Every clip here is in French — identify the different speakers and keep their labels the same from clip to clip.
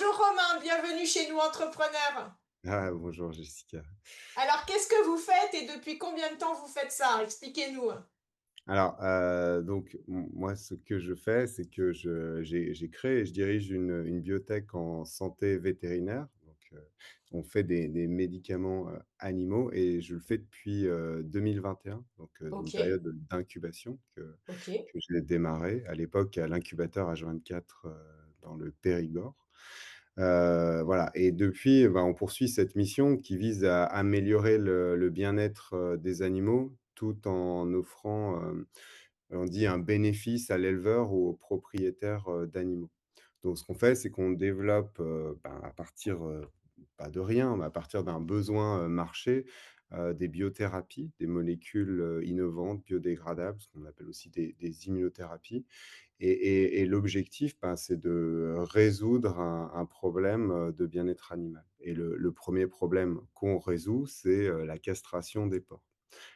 Speaker 1: Bonjour Romain, bienvenue chez nous entrepreneurs.
Speaker 2: Ah, bonjour Jessica.
Speaker 1: Alors qu'est-ce que vous faites et depuis combien de temps vous faites ça? Expliquez-nous.
Speaker 2: Alors, donc moi, ce que je fais, c'est que j'ai créé et je dirige une biotech en santé vétérinaire. Donc, on fait des médicaments, animaux et je le fais depuis, 2021, donc, une
Speaker 1: Ok,
Speaker 2: période d'incubation
Speaker 1: ok.
Speaker 2: que j'ai démarré à l'époque à l'incubateur H24, dans le Périgord. Voilà, et depuis, bah, on poursuit cette mission qui vise à améliorer le bien-être, des animaux, tout en offrant, on dit un bénéfice à l'éleveur ou au propriétaire, d'animaux. Donc ce qu'on fait, c'est qu'on développe, ben, à partir, pas de rien, mais à partir d'un besoin, marché, des biothérapies, des molécules, innovantes, biodégradables, ce qu'on appelle aussi des immunothérapies. Et l'objectif, ben, c'est de résoudre un problème, de bien-être animal. Et le 1er problème qu'on résout, c'est, la castration des porcs.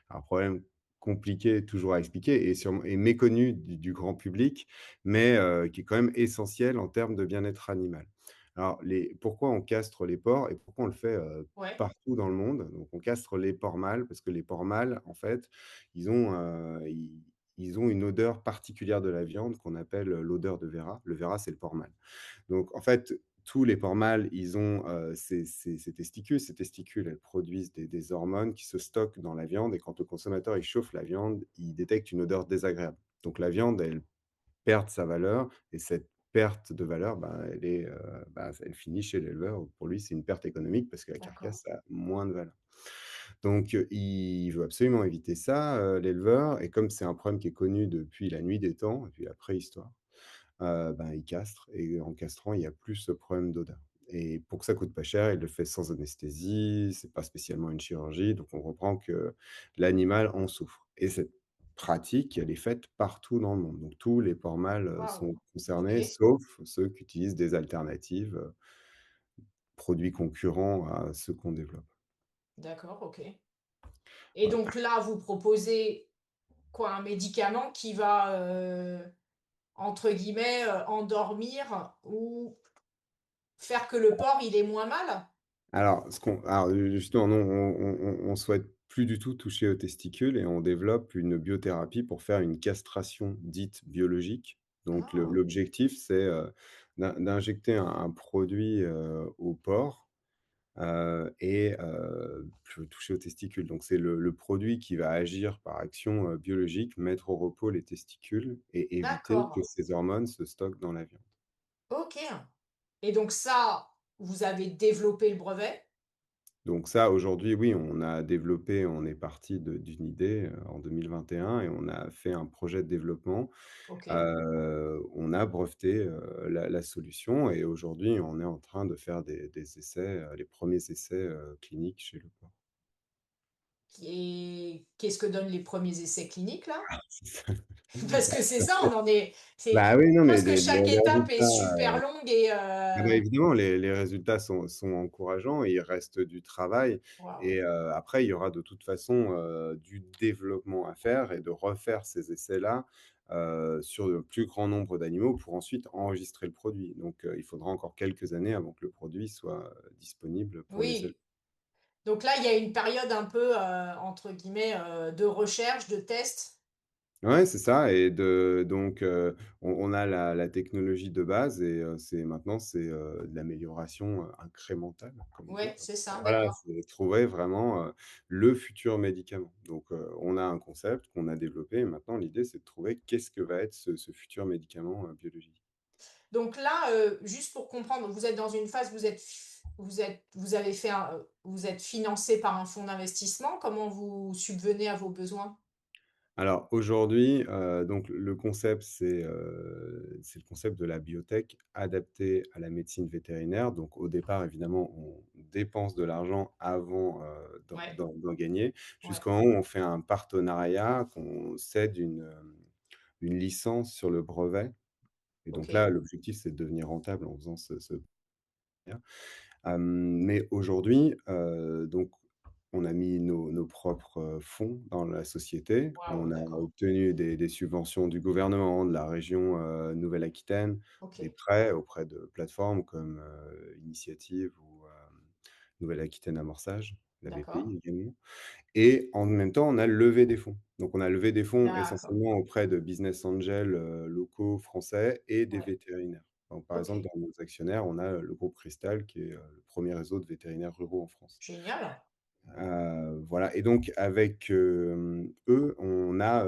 Speaker 2: Un problème compliqué toujours à expliquer et méconnu du grand public, mais qui est quand même essentiel en termes de bien-être animal. Alors pourquoi on castre les porcs et pourquoi on le fait,
Speaker 1: Ouais,
Speaker 2: partout dans le monde? Donc on castre les porcs mâles parce que les porcs mâles, en fait, ils ont, ils ont une odeur particulière de la viande qu'on appelle, l'odeur de Véra. Le Véra, c'est le porc mâle. Donc en fait, tous les porcs mâles, ils ont, ces testicules. Ces testicules, elles produisent des hormones qui se stockent dans la viande et quand le consommateur, il chauffe la viande, il détecte une odeur désagréable. Donc la viande, elle perd sa valeur et cette perte de valeur, ben, elle finit chez l'éleveur. Pour lui, c'est une perte économique parce que la
Speaker 1: d'accord.
Speaker 2: carcasse a moins de valeur. Donc, il veut absolument éviter ça, l'éleveur, et comme c'est un problème qui est connu depuis la nuit des temps, depuis la préhistoire, ben, il castre et en castrant, il y a plus ce problème d'odeur et pour que ça coûte pas cher, il le fait sans anesthésie, c'est pas spécialement une chirurgie, donc on comprend que l'animal en souffre et cette pratique, elle est faite partout dans le monde. Donc tous les porcs mâles,
Speaker 1: Waouh.
Speaker 2: sont
Speaker 1: Ok,
Speaker 2: concernés, sauf ceux qui utilisent des alternatives, produits concurrents à ceux qu'on développe.
Speaker 1: d'accord, ok. Et
Speaker 2: Voilà.
Speaker 1: donc là, vous proposez quoi? Un médicament qui va, entre guillemets, endormir ou faire que le porc il est moins mal?
Speaker 2: Alors justement, non, on souhaite plus du tout toucher aux testicules et on développe une biothérapie pour faire une castration dite biologique. Donc
Speaker 1: Ah,
Speaker 2: l'objectif, c'est, d'injecter un produit, au porc, et plus toucher aux testicules. Donc c'est le produit qui va agir par action, biologique, mettre au repos les testicules et éviter que
Speaker 1: d'accord.
Speaker 2: ces hormones se stockent dans la viande.
Speaker 1: Ok. Et donc ça, vous avez développé le brevet?
Speaker 2: Donc ça, aujourd'hui, oui, on est parti d'une idée, en 2021 et on a fait un projet de développement.
Speaker 1: Ok.
Speaker 2: On a breveté, la solution et aujourd'hui, on est en train de faire des essais, les premiers essais, cliniques chez le porc.
Speaker 1: Et qu'est-ce que donnent les premiers essais cliniques là?
Speaker 2: C'est ça.
Speaker 1: Parce que c'est ça, on en est. C'est,
Speaker 2: Bah, oui, non,
Speaker 1: je
Speaker 2: mais
Speaker 1: pense que chaque
Speaker 2: les
Speaker 1: étape est
Speaker 2: résultats,
Speaker 1: super longue et
Speaker 2: ah bah, évidemment, les résultats sont encourageants et il reste du travail
Speaker 1: waouh.
Speaker 2: et après il y aura de toute façon, du développement à faire et de refaire ces essais-là, sur le plus grand nombre d'animaux pour ensuite enregistrer le produit. Donc il faudra encore quelques années avant que le produit soit, disponible pour les éleveurs.
Speaker 1: Oui. Donc là, il y a une période un peu entre guillemets de recherche, de test.
Speaker 2: Ouais, c'est ça et donc on a la technologie de base et c'est, de l'amélioration, incrémentale, comme on dit,
Speaker 1: Ouais,
Speaker 2: quoi.
Speaker 1: c'est ça,
Speaker 2: Voilà,
Speaker 1: d'accord.
Speaker 2: c'est trouver vraiment, le futur médicament. Donc on a un concept qu'on a développé et maintenant l'idée, c'est de trouver qu'est-ce que va être ce futur médicament, biologique.
Speaker 1: Donc là, juste pour comprendre, vous êtes dans une phase, vous avez fait vous êtes financé par un fonds d'investissement. Comment vous subvenez à vos besoins?
Speaker 2: Alors aujourd'hui, donc le concept, c'est le concept de la biotech adaptée à la médecine vétérinaire. Donc au départ, évidemment, on dépense de l'argent avant,
Speaker 1: Ouais,
Speaker 2: d'en gagner,
Speaker 1: ouais.
Speaker 2: jusqu'au moment où on fait un partenariat, qu'on cède une licence sur le brevet et
Speaker 1: Ok.
Speaker 2: donc là, l'objectif, c'est de devenir rentable en faisant ce partenariat. Mais aujourd'hui, donc On a mis nos propres, fonds dans la société.
Speaker 1: Waouh,
Speaker 2: On a
Speaker 1: d'accord.
Speaker 2: obtenu des subventions du gouvernement, de la région, Nouvelle-Aquitaine, des
Speaker 1: OK,
Speaker 2: prêts auprès de plateformes comme, Initiative ou, Nouvelle-Aquitaine Amorçage, la
Speaker 1: d'accord,
Speaker 2: BPI également. Et en même temps, on a levé des fonds. Donc on a levé des fonds
Speaker 1: d'accord.
Speaker 2: essentiellement auprès de business angels, locaux français et des
Speaker 1: Ouais,
Speaker 2: vétérinaires. Donc par exemple,
Speaker 1: OK.
Speaker 2: dans nos actionnaires, on a, le groupe Cristal qui est, le premier réseau de vétérinaires ruraux en France.
Speaker 1: Génial.
Speaker 2: Voilà et donc avec, eux, on a,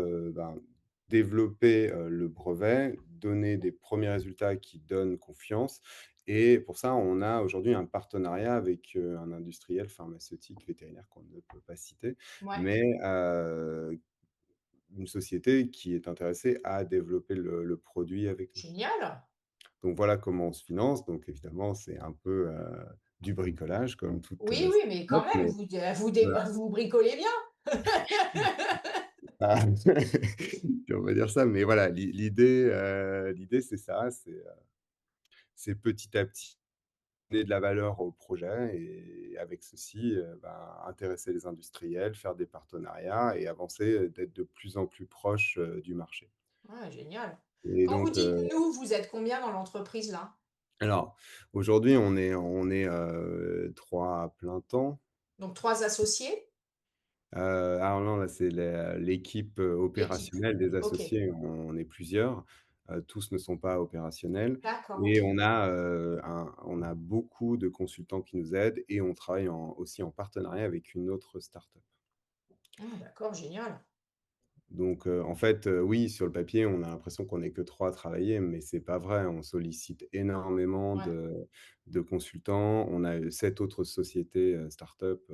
Speaker 2: développé, le brevet, donné des premiers résultats qui donnent confiance et pour ça, on a aujourd'hui un partenariat avec, un industriel pharmaceutique vétérinaire qu'on ne peut pas citer,
Speaker 1: Ouais,
Speaker 2: mais, une société qui est intéressée à développer le produit avec nous.
Speaker 1: génial.
Speaker 2: Donc voilà comment on se finance. Donc évidemment, c'est un peu, du bricolage comme toute,
Speaker 1: Oui, oui, mais quand
Speaker 2: start-up,
Speaker 1: même,
Speaker 2: mais voilà.
Speaker 1: vous bricolez bien.
Speaker 2: Ah, on va dire ça, mais voilà, l'idée c'est ça, c'est petit à petit donner de la valeur au projet et avec ceci, intéresser les industriels, faire des partenariats et avancer, d'être de plus en plus proche, du marché
Speaker 1: Ouais, génial.
Speaker 2: et
Speaker 1: Quand vous
Speaker 2: donc
Speaker 1: dites «nous», vous êtes combien dans l'entreprise là?
Speaker 2: alors aujourd'hui on est, 3 à plein temps.
Speaker 1: Donc 3 associés?
Speaker 2: Alors non, là, c'est l'équipe,
Speaker 1: L'équipe?
Speaker 2: opérationnelle des
Speaker 1: OK.
Speaker 2: associés, on est plusieurs, tous ne sont pas opérationnels
Speaker 1: D'accord,
Speaker 2: et
Speaker 1: OK.
Speaker 2: on a beaucoup de consultants qui nous aident et on travaille aussi en partenariat avec une autre start-up.
Speaker 1: Ah d'accord, génial.
Speaker 2: Donc en fait, oui, sur le papier, on a l'impression qu'on n'est que 3 à travailler, mais c'est pas vrai. On sollicite énormément
Speaker 1: Ouais,
Speaker 2: de consultants. On a, 7 autres sociétés, start-up,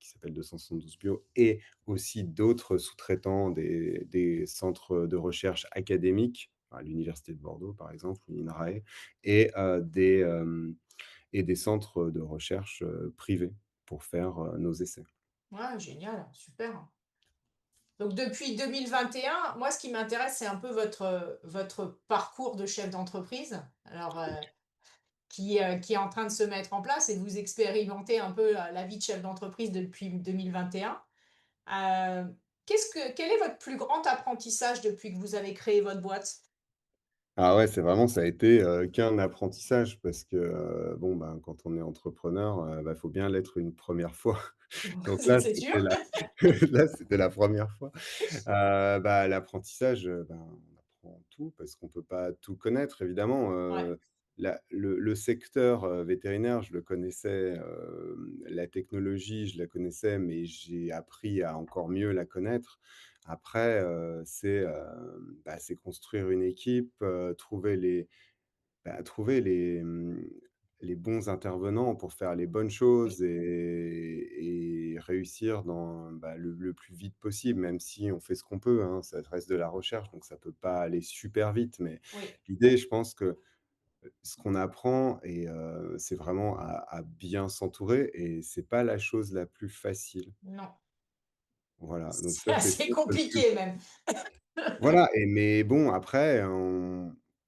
Speaker 2: qui s'appelle 272 Bio et aussi d'autres sous-traitants, des centres de recherche académiques, à l'université de Bordeaux, par exemple, ou l'INRAE et des centres de recherche, privés pour faire, nos essais.
Speaker 1: ouais, génial, super. Donc depuis 2021, moi ce qui m'intéresse, c'est un peu votre parcours de chef d'entreprise. Alors, qui est en train de se mettre en place et vous expérimentez un peu la vie de chef d'entreprise depuis 2021. Quel est votre plus grand apprentissage depuis que vous avez créé votre boîte?
Speaker 2: Ah ouais, c'est vraiment ça a été, qu'un apprentissage parce que, bon, ben, quand on est entrepreneur, faut bien l'être une première fois. Donc là,
Speaker 1: C'est sûr?
Speaker 2: c'était la là, c'était la première fois. L'apprentissage, on apprend tout parce qu'on peut pas tout connaître évidemment,
Speaker 1: Ouais,
Speaker 2: le secteur, vétérinaire, je le connaissais, la technologie, je la connaissais, mais j'ai appris à encore mieux la connaître. Après, c'est construire une équipe, trouver les bons intervenants pour faire les bonnes
Speaker 1: oui,
Speaker 2: choses et réussir le plus vite possible, même si on fait ce qu'on peut, hein. Ça reste de la recherche, donc ça peut pas aller super vite, mais
Speaker 1: oui,
Speaker 2: l'idée, je pense que, ce qu'on apprend c'est vraiment à bien s'entourer et c'est pas la chose la plus facile.
Speaker 1: non.
Speaker 2: Voilà, donc
Speaker 1: C'est
Speaker 2: ça, c'est
Speaker 1: assez
Speaker 2: peut-être le plus
Speaker 1: compliqué même.
Speaker 2: voilà mais bon après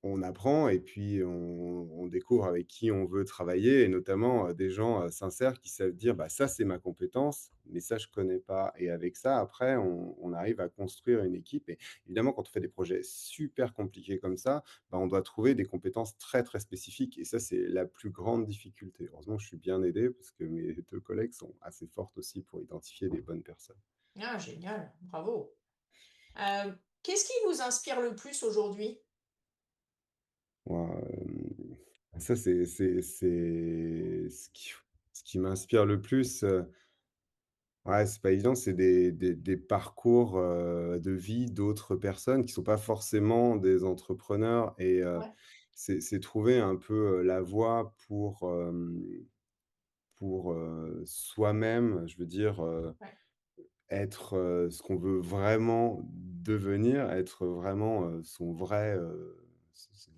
Speaker 2: on apprend et puis on découvre avec qui on veut travailler et notamment, des gens, sincères qui savent dire: «Bah, ça c'est ma compétence, mais ça je connais pas» et avec ça après on arrive à construire une équipe et évidemment quand on fait des projets super compliqués comme ça, on doit trouver des compétences très, très spécifiques et ça c'est la plus grande difficulté. Heureusement je suis bien aidé parce que mes 2 collègues sont assez fortes aussi pour identifier les bonnes personnes.
Speaker 1: Ah génial, bravo. Qu'est-ce qui vous inspire le plus aujourd'hui?
Speaker 2: Moi, ça c'est ce qui m'inspire le plus, ouais, c'est pas évident, c'est des parcours, de vie d'autres personnes qui sont pas forcément des entrepreneurs et
Speaker 1: Ouais,
Speaker 2: c'est trouver un peu, la voie pour, soi-même, je veux dire,
Speaker 1: ouais,
Speaker 2: être, ce qu'on veut vraiment devenir, être vraiment, son vrai,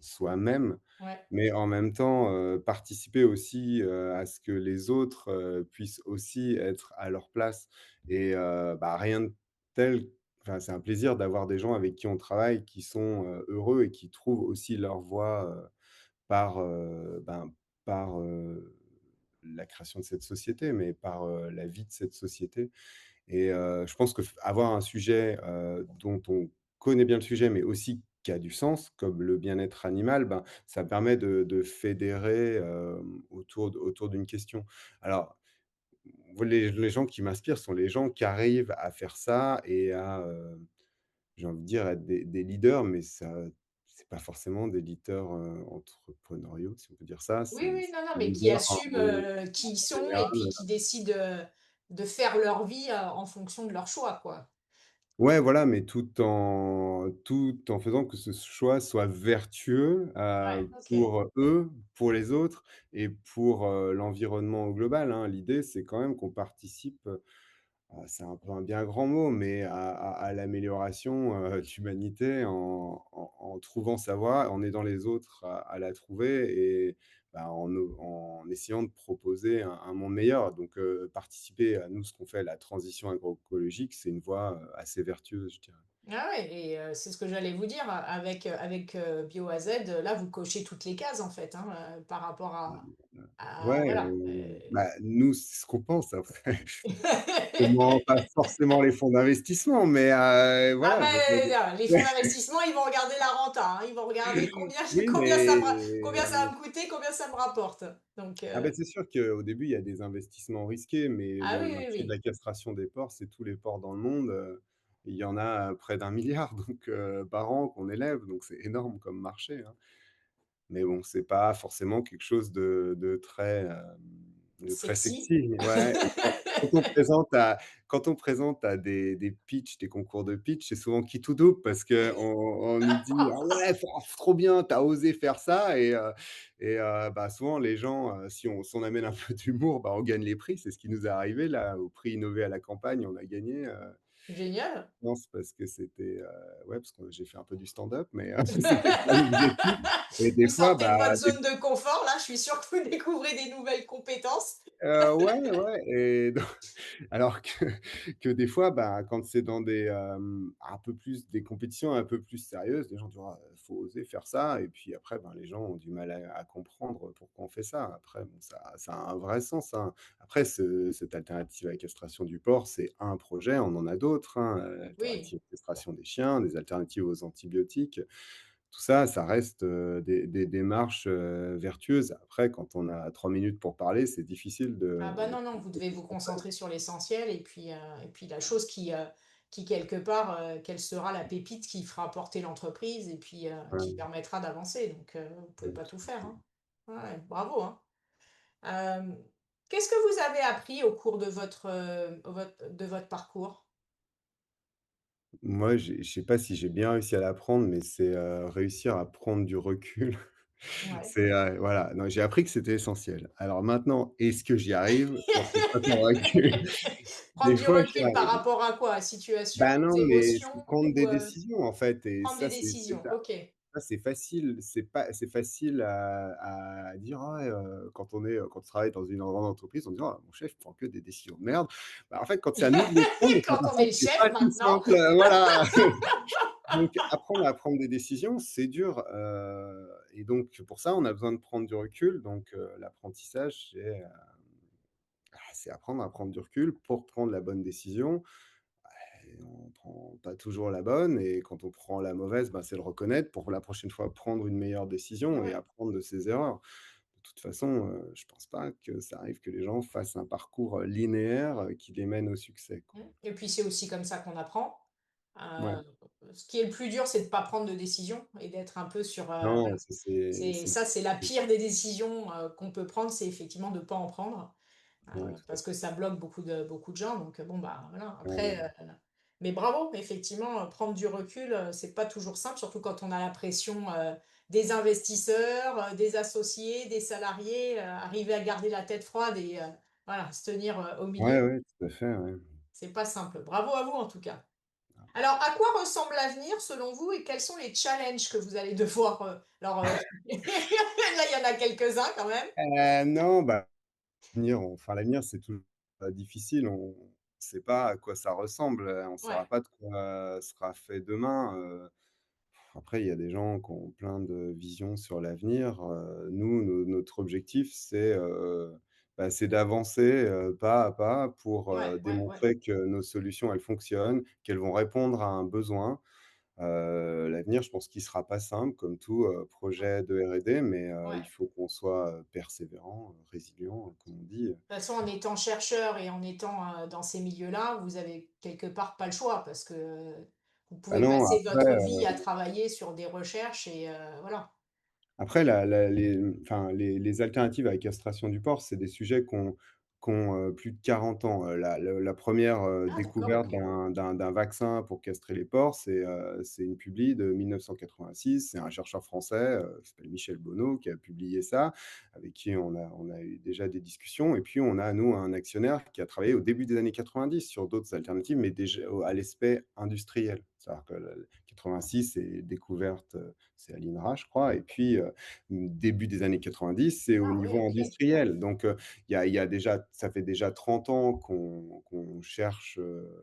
Speaker 2: soi-même,
Speaker 1: ouais,
Speaker 2: mais en même temps, participer aussi, à ce que les autres, puissent aussi être à leur place et rien de tel c'est un plaisir d'avoir des gens avec qui on travaille qui sont, heureux et qui trouvent aussi leur voie, par, par, la création de cette société, mais par, la vie de cette société. Et je pense que avoir un sujet, dont on connaît bien le sujet, mais aussi qui a du sens, comme le bien-être animal, ben, ça permet de fédérer, autour d'une question. Alors, les gens qui m'inspirent sont les gens qui arrivent à faire ça et à, j'ai envie de dire être des leaders, mais ça c'est pas forcément des leaders, entrepreneuriaux, si on peut dire ça.
Speaker 1: Oui,
Speaker 2: C'est
Speaker 1: oui, non, non,
Speaker 2: des
Speaker 1: mais qui
Speaker 2: leaders
Speaker 1: assument, qui ils
Speaker 2: en
Speaker 1: sont et puis
Speaker 2: général.
Speaker 1: qui décident, de faire leur vie, en fonction de leurs choix, quoi.
Speaker 2: Ouais, voilà, mais tout en faisant que ce choix soit vertueux,
Speaker 1: Ouais, OK.
Speaker 2: pour eux, pour les autres et pour, l'environnement au global, hein. L'idée, c'est quand même qu'on participe, c'est un peu un bien grand mot, mais à l'amélioration, de l'humanité en trouvant sa voie, en aidant les autres à la trouver et bah, en essayant de proposer un monde meilleur. Donc, participer à nous, ce qu'on fait, la transition agroécologique, c'est une voie, assez vertueuse, je dirais.
Speaker 1: Ah ouais et c'est ce que j'allais vous dire, avec, Bio à Z, là, vous cochez toutes les cases, en fait, hein, par rapport à
Speaker 2: Ouais,
Speaker 1: voilà,
Speaker 2: bah, nous, c'est ce qu'on pense après. Forcément pas forcément les fonds d'investissement, mais
Speaker 1: Ah
Speaker 2: voilà,
Speaker 1: ben,
Speaker 2: donc
Speaker 1: les fonds d'investissement, ils vont regarder la renta, hein. Ils vont regarder combien
Speaker 2: oui,
Speaker 1: combien ça va me coûter, combien ça me rapporte. Donc
Speaker 2: ah ben c'est sûr qu'au début, il y a des investissements risqués, mais
Speaker 1: ah
Speaker 2: le
Speaker 1: oui, oui,
Speaker 2: marché de
Speaker 1: oui.
Speaker 2: la castration des porcs, c'est tous les porcs dans le monde, il y en a près d'1 milliard donc par an qu'on élève, donc c'est énorme comme marché, hein. Mais bon, c'est pas forcément quelque chose de très
Speaker 1: Sexy.
Speaker 2: sexy, ouais et quand on présente à quand on présente à des pitchs, des concours de pitch, c'est souvent qui tout double parce qu'on nous dit: «Ah ouais, trop bien, tu as osé faire ça» bah, souvent les gens, si on amène un peu d'humour, bah, on gagne les prix. C'est ce qui nous est arrivé là, au prix Innover à la campagne, on a gagné,
Speaker 1: Génial.
Speaker 2: je pense parce que c'était, ouais, parce que j'ai fait un peu du stand-up, mais c'était ça l'objectif et des
Speaker 1: Vous
Speaker 2: fois,
Speaker 1: sortez de
Speaker 2: bah,
Speaker 1: votre
Speaker 2: des
Speaker 1: zone de confort, là, je suis sûre que vous découvrez des nouvelles compétences.
Speaker 2: ouais, ouais et donc alors que des fois, bah, quand c'est dans un peu plus des compétitions un peu plus sérieuses, les gens disent: «Ah, faut oser faire ça» et puis après, ben, les gens ont du mal à comprendre pourquoi on fait ça. Après, bon, ça a un vrai sens, hein. Après cette alternative à la castration du porc, c'est un projet, on en a d'autres, hein,
Speaker 1: Oui.
Speaker 2: l'alternative castration des chiens, des alternatives aux antibiotiques. Tout ça, ça reste, des démarches, vertueuses. Après, quand on a 3 minutes pour parler, c'est difficile
Speaker 1: Ah
Speaker 2: de
Speaker 1: bah, non, non, vous devez vous concentrer sur l'essentiel et puis la chose qui quelque part, quelle sera la pépite qui fera porter l'entreprise et puis, qui
Speaker 2: ouais,
Speaker 1: permettra d'avancer donc, vous pouvez
Speaker 2: ouais,
Speaker 1: pas tout
Speaker 2: tout à
Speaker 1: faire,
Speaker 2: fait.
Speaker 1: hein. Ouais, ouais, bravo, hein. Qu'est-ce que vous avez appris au cours de votre parcours?
Speaker 2: Moi, je sais pas si j'ai bien réussi à l'apprendre, mais c'est, réussir à prendre du recul.
Speaker 1: Ouais.
Speaker 2: C'est, voilà, non, j'ai appris que c'était essentiel. Alors maintenant, est-ce que j'y arrive? J'en suis pas convaincu.
Speaker 1: Prendre
Speaker 2: Des
Speaker 1: du
Speaker 2: fois, j'y
Speaker 1: recul par
Speaker 2: arrive.
Speaker 1: rapport à quoi? Situation,
Speaker 2: Bah, non,
Speaker 1: aux
Speaker 2: mais c'est
Speaker 1: émotions
Speaker 2: prendre
Speaker 1: ou,
Speaker 2: des décisions, en fait et
Speaker 1: prendre des
Speaker 2: ça, c'est
Speaker 1: décisions?
Speaker 2: ça.
Speaker 1: OK.
Speaker 2: Ça, c'est facile, c'est facile à dire: «Ah ouais», quand on travaille dans une grande entreprise, on dit: «Ah mon chef prend que des décisions de merde». Bah, en fait, quand c'est à nous de les prendre,
Speaker 1: Quand on
Speaker 2: parfois,
Speaker 1: est le
Speaker 2: c'est
Speaker 1: chef
Speaker 2: pas si
Speaker 1: maintenant.
Speaker 2: simple, voilà. Donc apprendre à prendre des décisions, c'est dur, et donc pour ça, on a besoin de prendre du recul. Donc l'apprentissage, c'est apprendre à prendre du recul pour prendre la bonne décision. Et on prend pas toujours la bonne et quand on prend la mauvaise, bah, c'est le reconnaître pour la prochaine fois prendre une meilleure décision et
Speaker 1: Ouais.
Speaker 2: apprendre de ses erreurs. De toute façon, je pense pas que ça arrive que les gens fassent un parcours, linéaire, qui les mène au succès, quoi.
Speaker 1: Et puis c'est aussi comme ça qu'on apprend.
Speaker 2: Ouais.
Speaker 1: Heu, Ce qui est le plus dur, c'est de pas prendre de décision et d'être un peu sur,
Speaker 2: Non,
Speaker 1: voilà.
Speaker 2: ça c'est
Speaker 1: C'est la
Speaker 2: difficile.
Speaker 1: pire des décisions, qu'on peut prendre, c'est effectivement de pas en prendre,
Speaker 2: Ouais, tout à
Speaker 1: parce que
Speaker 2: fait.
Speaker 1: ça bloque beaucoup de gens donc, bon, bah, voilà. Après,
Speaker 2: Ouais,
Speaker 1: mais bravo, effectivement, prendre du recul, c'est pas toujours simple, surtout quand on a la pression, des investisseurs, des associés, des salariés, arriver à garder la tête froide et voilà, se tenir, au milieu,
Speaker 2: ouais, ouais, tout à fait, ouais.
Speaker 1: c'est pas simple. Bravo à vous en tout cas. Alors, à quoi ressemble l'avenir selon vous et quels sont les challenges que vous allez devoir, là, il y en a quelques-uns quand même.
Speaker 2: Non, bah, l'avenir, c'est toujours, difficile. On sait pas à quoi ça ressemble, on saura
Speaker 1: Ouais.
Speaker 2: pas de quoi sera fait demain, après, il y a des gens qui ont plein de visions sur l'avenir. Nous, notre objectif, c'est, bah, c'est d'avancer, pas à pas pour,
Speaker 1: Ouais, ouais, ouais.
Speaker 2: démontrer que nos solutions, elles fonctionnent, qu'elles vont répondre à un besoin. L'avenir, je pense qu'il sera pas simple comme tout,
Speaker 1: Ouais,
Speaker 2: projet de R&D, mais il
Speaker 1: ouais.
Speaker 2: faut qu'on soit, persévérant, résilient, comme on dit.
Speaker 1: De toute façon, en étant chercheur et en étant, dans ces milieux-là, vous avez quelque part pas le choix parce que, vous
Speaker 2: Bah,
Speaker 1: pouvez
Speaker 2: non,
Speaker 1: passer
Speaker 2: après,
Speaker 1: votre vie à travailler sur des recherches et voilà.
Speaker 2: après la les enfin les alternatives à la castration du porc, c'est des sujets qui ont plus de 40 ans. La 1re,
Speaker 1: Ah d'accord,
Speaker 2: découverte
Speaker 1: OK.
Speaker 2: d'un vaccin pour castrer les porcs, c'est une publi de 1986. C'est un chercheur français, qui s'appelle Michel Bonneau, qui a publié ça, avec qui on a eu déjà des discussions et puis on a, nous, un actionnaire qui a travaillé au début des années 90 sur d'autres alternatives, mais déjà à l'aspect industriel. C'est-à-dire que le 86, c'est découverte, c'est à l'INRA, je crois et puis, début des années 90, c'est au
Speaker 1: Ah oui,
Speaker 2: niveau
Speaker 1: OK.
Speaker 2: industriel. Donc, il y a déjà ça fait déjà 30 ans qu'on cherche,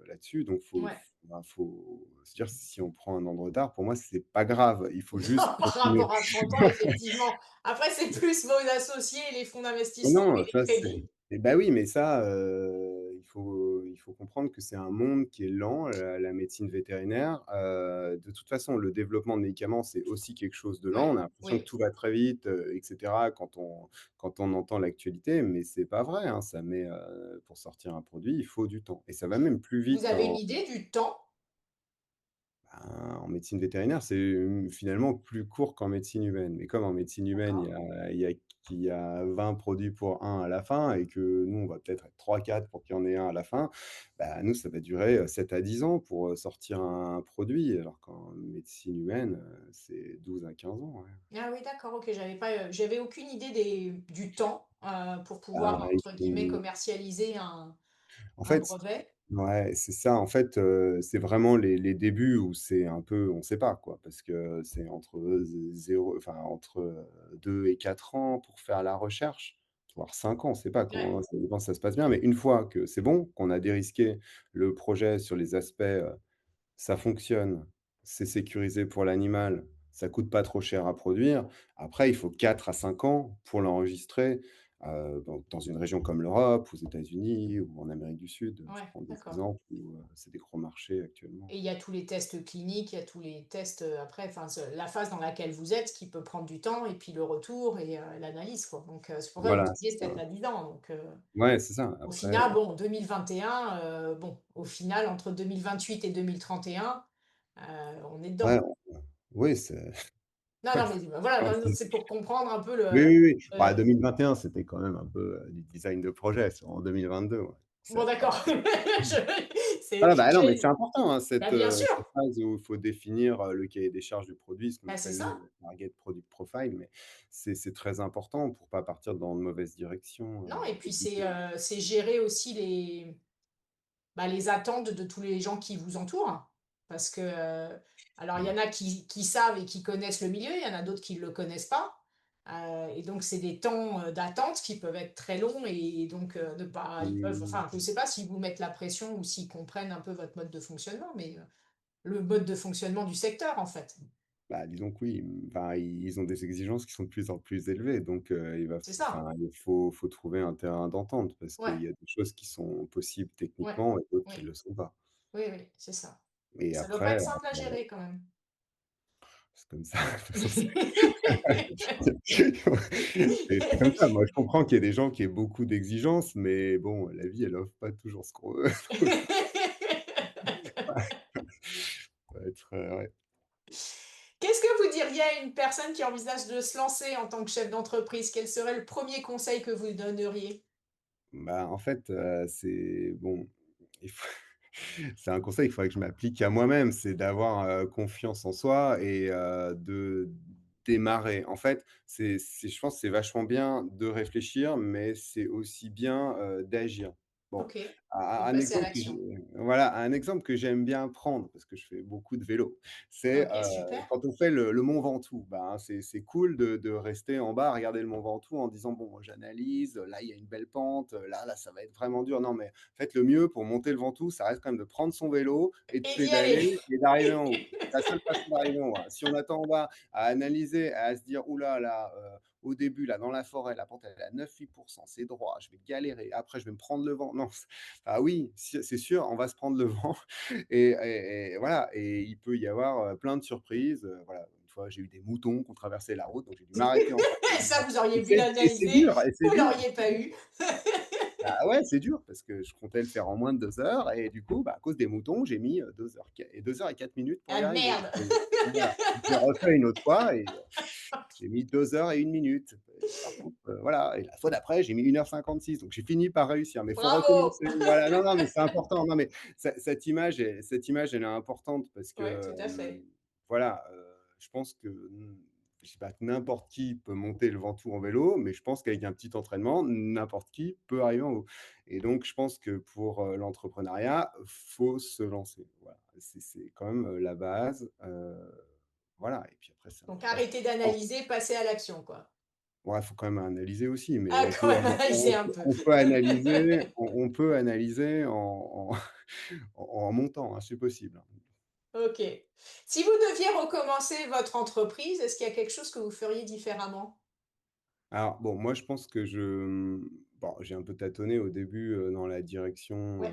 Speaker 2: là-dessus, donc
Speaker 1: Ouais.
Speaker 2: faut se dire si on prend un an de retard, pour moi, c'est pas grave. Il faut juste
Speaker 1: Par
Speaker 2: continuer.
Speaker 1: rapport à 30 ans, effectivement. Après, c'est plus vos associés, les fonds
Speaker 2: Mais
Speaker 1: d'investissement
Speaker 2: non,
Speaker 1: et les
Speaker 2: ça c'est
Speaker 1: crédits.
Speaker 2: et bah, oui, mais ça, il faut comprendre que c'est un monde qui est lent, la médecine vétérinaire. De toute façon, le développement de médicaments, c'est aussi quelque chose de lent.
Speaker 1: Ouais,
Speaker 2: On a l'impression que
Speaker 1: oui.
Speaker 2: tout va très vite, et cetera quand on entend l'actualité, mais c'est pas vrai, hein. Ça met, pour sortir un produit, il faut du temps et ça va même plus
Speaker 1: Vous
Speaker 2: vite
Speaker 1: avez une idée du temps?
Speaker 2: en médecine vétérinaire, c'est, finalement plus court qu'en médecine humaine. Mais comme en médecine humaine,
Speaker 1: D'accord.
Speaker 2: il y a 20 produits pour un à la fin et que nous, on va peut-être être 3-4 pour qu'il y en ait un à la fin, bah, nous, ça va durer, 7 à 10 ans pour, sortir un produit, alors qu'en médecine humaine, c'est 12 à 15 ans, ouais.
Speaker 1: Ah oui, d'accord, OK. J'avais aucune idée du temps, pour
Speaker 2: Ah,
Speaker 1: pouvoir,
Speaker 2: il
Speaker 1: entre guillemets,
Speaker 2: faut
Speaker 1: commercialiser
Speaker 2: en
Speaker 1: un
Speaker 2: fait
Speaker 1: brevet.
Speaker 2: ouais, c'est ça. En fait, c'est vraiment les débuts où c'est un peu on sait pas, quoi, parce que c'est entre, 0 enfin, entre, 2 et 4 ans pour faire la recherche, voire 5 ans. On sait pas
Speaker 1: Ouais,
Speaker 2: comment ça dépend si ça se passe bien, mais une fois que c'est bon, qu'on a dérisqué le projet sur les aspects, ça fonctionne, c'est sécurisé pour l'animal, ça coûte pas trop cher à produire. Après, il faut 4 à 5 ans pour l'enregistrer, dans une région comme l'Europe, aux États-Unis ou en Amérique du Sud. Je
Speaker 1: ouais,
Speaker 2: prends des
Speaker 1: d'accord.
Speaker 2: exemples où, c'est des gros marchés actuellement.
Speaker 1: Et il y a tous les tests cliniques, il y a tous les tests, après, enfin, la phase dans laquelle vous êtes qui peut prendre du temps et puis le retour et l'analyse, quoi. Donc, c'est pour ça que vous
Speaker 2: Voilà,
Speaker 1: disiez
Speaker 2: c'est ça.
Speaker 1: 7 à 10 ans. Donc,
Speaker 2: Ouais, c'est ça.
Speaker 1: au
Speaker 2: Après,
Speaker 1: final, bon, 2021, bon, au final, entre 2028 et 2031, on est dedans.
Speaker 2: ouais, oui, c'est
Speaker 1: Non,
Speaker 2: ouais,
Speaker 1: non, mais voilà,
Speaker 2: ouais,
Speaker 1: non, non, c'est pour comprendre un peu
Speaker 2: oui, oui, oui. Bah,
Speaker 1: le
Speaker 2: 2021, c'était quand même un peu, du design de projet. C'est en 2022, ouais. Ça
Speaker 1: bon,
Speaker 2: a pas
Speaker 1: d'accord.
Speaker 2: Ah bah, non, mais c'est important, hein,
Speaker 1: Bah, bien
Speaker 2: cette
Speaker 1: sûr!
Speaker 2: phase où il faut définir, le cahier des charges du produit, ce qu'on
Speaker 1: Bah, c'est
Speaker 2: appelle
Speaker 1: ça.
Speaker 2: nous le target product profile, mais c'est très important pour pas partir dans de mauvaises directions,
Speaker 1: Non, et
Speaker 2: au
Speaker 1: puis
Speaker 2: début.
Speaker 1: c'est gérer aussi les attentes de tous les gens qui vous entourent. Parce que, alors il y
Speaker 2: Mmh.
Speaker 1: en a qui savent et qui connaissent le milieu, il y en a d'autres qui ne le connaissent pas. Et donc c'est des temps, d'attente qui peuvent être très longs et donc, de pas ils peuvent
Speaker 2: Mmh,
Speaker 1: enfin, je ne sais pas s'ils vous mettent la pression ou s'ils comprennent un peu votre mode de fonctionnement, mais, le mode de fonctionnement du secteur, en fait.
Speaker 2: bah, disons que oui, enfin, ils ont des exigences qui sont de plus en plus élevées, donc
Speaker 1: C'est ça.
Speaker 2: il faut trouver un terrain d'entente parce qu'il
Speaker 1: Ouais,
Speaker 2: y a des choses qui sont possibles
Speaker 1: ouais,
Speaker 2: techniquement et d'autres qui ne
Speaker 1: oui,
Speaker 2: le sont pas
Speaker 1: oui, oui, c'est ça.
Speaker 2: et
Speaker 1: Ça doit pas
Speaker 2: après,
Speaker 1: être simple à gérer quand même.
Speaker 2: c'est comme ça, de toute façon, c'est comme ça. Moi, je comprends qu'il y ait des gens qui aient beaucoup d'exigences, mais bon, la vie, elle offre pas toujours ce qu'on veut. Faut être, ouais.
Speaker 1: Qu'est-ce que vous diriez à une personne qui envisage de se lancer en tant que chef d'entreprise? Quel serait le premier conseil que vous donneriez?
Speaker 2: Bah, en fait, c'est bon, il faut c'est un conseil qu'il faudrait que je m'applique à moi-même, c'est d'avoir, confiance en soi et de démarrer. En fait, je pense que c'est vachement bien de réfléchir, mais c'est aussi bien, d'agir. Bon,
Speaker 1: OK,
Speaker 2: un
Speaker 1: de
Speaker 2: un
Speaker 1: passer à
Speaker 2: exemple que
Speaker 1: l'action.
Speaker 2: voilà, un exemple que j'aime bien prendre, parce que je fais beaucoup de vélo, c'est,
Speaker 1: OK, super.
Speaker 2: quand on fait le mont Ventoux, ben, c'est cool de rester en bas à regarder le mont Ventoux en disant: «Bon, j'analyse, là, il y a une belle pente, là, ça va être vraiment dur». Non, mais en fait, le mieux pour monter le Ventoux, ça reste quand même de prendre son vélo et de
Speaker 1: Et d'y
Speaker 2: pédaler
Speaker 1: aller.
Speaker 2: et d'arriver en haut. C'est la seule façon d'arriver en haut, hein. Si on attend en bas à analyser, à se dire: «Ouh là là, au début, là, dans la forêt, la pente, elle est à 9-8 c'est droit, je vais galérer. Après, je vais me prendre le vent. Non, ah oui, c'est sûr, on va se prendre le vent et voilà et il peut y avoir, plein de surprises, voilà. Une fois, j'ai eu des moutons qui ont traversé la route, donc j'ai dû m'arrêter en
Speaker 1: Et ça, vous auriez pu
Speaker 2: et c'est
Speaker 1: l'analyser,
Speaker 2: dur et c'est
Speaker 1: vous
Speaker 2: dur.
Speaker 1: l'auriez pas eu.
Speaker 2: Bah ouais, c'est dur parce que je comptais le faire en moins de 2 heures et du coup, bah, à cause des moutons, j'ai mis, 2 heures et 2 heures et 4 minutes pour
Speaker 1: Ah
Speaker 2: y arriver.
Speaker 1: merde!
Speaker 2: Voilà. J'ai refait une autre fois et j'ai mis 2 heures et 1 minute et par contre, voilà et la fois d'après, j'ai mis 1 h 56 donc j'ai fini par réussir mais il faut
Speaker 1: Bravo!
Speaker 2: recommencer. Voilà, non, non, mais c'est important. Non, mais cette image, elle est importante parce que,
Speaker 1: Ouais, tout à fait.
Speaker 2: voilà, je pense que, je sais pas que n'importe qui peut monter le Ventoux en vélo, mais je pense qu'avec un petit entraînement, n'importe qui peut arriver en haut et donc je pense que pour, l'entrepreneuriat, faut se lancer. Voilà, c'est quand même, la base, voilà et puis après c'est
Speaker 1: Donc
Speaker 2: important.
Speaker 1: arrêtez d'analyser, passez à l'action, quoi.
Speaker 2: Ouais, faut quand même analyser aussi, mais
Speaker 1: Ah, quand même analyser un peu.
Speaker 2: on peut analyser on peut analyser en en montant, hein, c'est possible, hein.
Speaker 1: OK. Si vous deviez recommencer votre entreprise, est-ce qu'il y a quelque chose que vous feriez différemment?
Speaker 2: Alors bon, moi je pense que bon, j'ai un peu tâtonné au début, dans la direction,
Speaker 1: Ouais,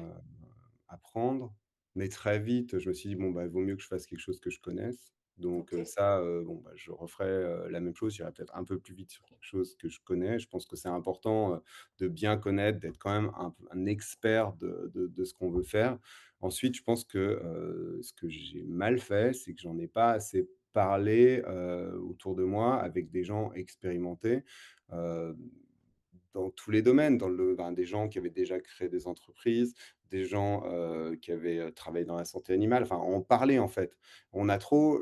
Speaker 2: à prendre, mais très vite, je me suis dit: «Bon, bah, vaut mieux que je fasse quelque chose que je connaisse». Donc
Speaker 1: OK.
Speaker 2: ça, bon, bah, je referai, la même chose. J'irai peut-être un peu plus vite sur quelque chose que je connais. Je pense que c'est important, de bien connaître, d'être quand même un expert de ce qu'on veut faire. Ensuite, je pense que, ce que j'ai mal fait, c'est que j'en ai pas assez parlé, autour de moi avec des gens expérimentés, heu, dans tous les domaines, dans le ben, des gens qui avaient déjà créé des entreprises, des gens, qui avaient, travaillé dans la santé animale, enfin en parler en fait. On a trop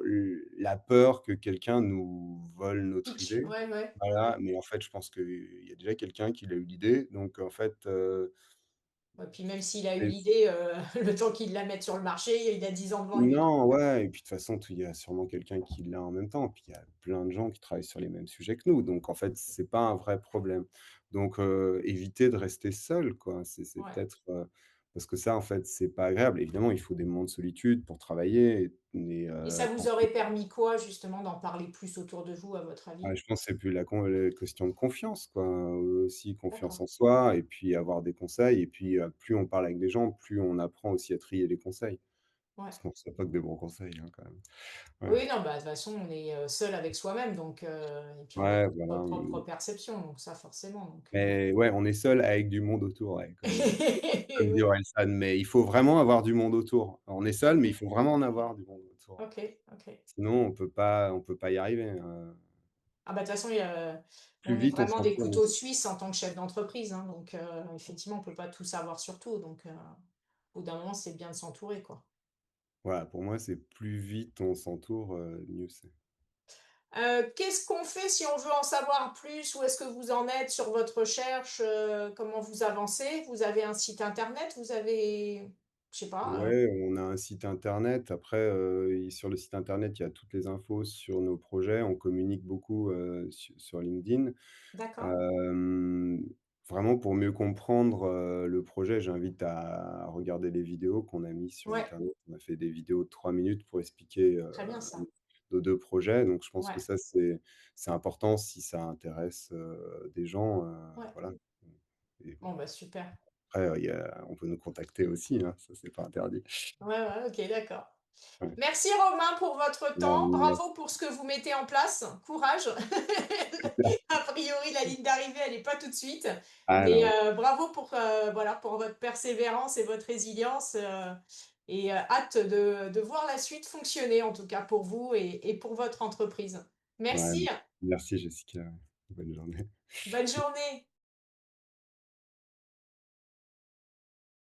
Speaker 2: la peur que quelqu'un nous vole notre
Speaker 1: Pitch.
Speaker 2: idée,
Speaker 1: Ouais, ouais.
Speaker 2: voilà, mais en fait je pense qu'il y a déjà quelqu'un qui a eu l'idée, donc en fait,
Speaker 1: Ouais, puis même s'il a eu
Speaker 2: c'est
Speaker 1: l'idée, le temps qu'il la mette sur le marché, il a 10 ans devant lui.
Speaker 2: non, ouais et puis de toute façon, il y a sûrement quelqu'un qui l'a en même temps. Puis il y a plein de gens qui travaillent sur les mêmes sujets que nous, donc en fait, c'est pas un vrai problème. Donc éviter de rester seul, quoi. C'est
Speaker 1: Ouais.
Speaker 2: peut-être, parce que ça, en fait, c'est pas agréable. Évidemment, il faut des moments de solitude pour travailler et
Speaker 1: Et ça vous
Speaker 2: quand
Speaker 1: aurait permis quoi justement d'en parler plus autour de vous à votre
Speaker 2: ah,
Speaker 1: avis?
Speaker 2: je pense que c'est plus la question de confiance, quoi, aussi confiance
Speaker 1: D'accord.
Speaker 2: en soi et puis avoir des conseils et puis, plus on parle avec des gens, plus on apprend aussi à trier les conseils.
Speaker 1: Ouais.
Speaker 2: Parce qu'on reçoit pas que des bons conseils, hein, quand même. Ouais.
Speaker 1: Oui, non, bah, de toute façon, on est, seul avec soi-même donc et puis on a
Speaker 2: Ouais,
Speaker 1: notre
Speaker 2: voilà,
Speaker 1: propre perception donc ça forcément donc
Speaker 2: mais ouais, on est seul avec du monde autour, ouais, comme dit
Speaker 1: oui.
Speaker 2: Orelsan, mais il faut vraiment avoir du monde autour. On est seul, mais il
Speaker 1: OK.
Speaker 2: faut vraiment en avoir du monde autour.
Speaker 1: OK, OK.
Speaker 2: Sinon on peut pas y arriver,
Speaker 1: Ah bah, de toute façon,
Speaker 2: plus
Speaker 1: on est
Speaker 2: vite on
Speaker 1: vraiment des
Speaker 2: s'entoure, mieux
Speaker 1: couteaux
Speaker 2: c'est.
Speaker 1: suisses en tant que chef d'entreprise, hein, donc effectivement, on peut pas tout savoir sur tout, donc au bout d'un moment, c'est bien de s'entourer, quoi.
Speaker 2: Voilà, pour moi, c'est plus vite on s'entoure, mieux c'est.
Speaker 1: Qu'est-ce qu'on fait si on veut en savoir plus? Où est-ce que vous en êtes sur votre recherche? Comment vous avancez? Vous avez un site internet? Vous avez je sais pas,
Speaker 2: Ouais, on a un site internet. Après, sur le site internet, il y a toutes les infos sur nos projets. On communique beaucoup, sur LinkedIn.
Speaker 1: d'accord.
Speaker 2: Hem, Vraiment pour mieux comprendre, le projet, j'invite à regarder les vidéos qu'on a mis sur
Speaker 1: Ouais,
Speaker 2: internet. On a fait des vidéos de 3 minutes pour expliquer,
Speaker 1: très bien ça.
Speaker 2: nos 2 projets, donc je pense que
Speaker 1: Ouais,
Speaker 2: ça, c'est important si ça intéresse, des gens,
Speaker 1: ouais.
Speaker 2: voilà. Et
Speaker 1: Bon, bah, super.
Speaker 2: après, on peut nous contacter aussi, hein, ça, c'est pas interdit.
Speaker 1: Ouais, ouais, OK, d'accord.
Speaker 2: Ouais.
Speaker 1: Merci Romain pour votre temps.
Speaker 2: Merci.
Speaker 1: Bravo pour ce que vous mettez en place. Courage. A priori, la ligne d'arrivée, elle est pas tout de suite.
Speaker 2: Ah
Speaker 1: Mais
Speaker 2: non,
Speaker 1: bravo pour, voilà, pour votre persévérance et votre résilience, et hâte de voir la suite fonctionner, en tout cas pour vous et pour votre entreprise.
Speaker 2: ouais,
Speaker 1: Merci,
Speaker 2: merci Jessica, bonne journée.
Speaker 1: bonne journée.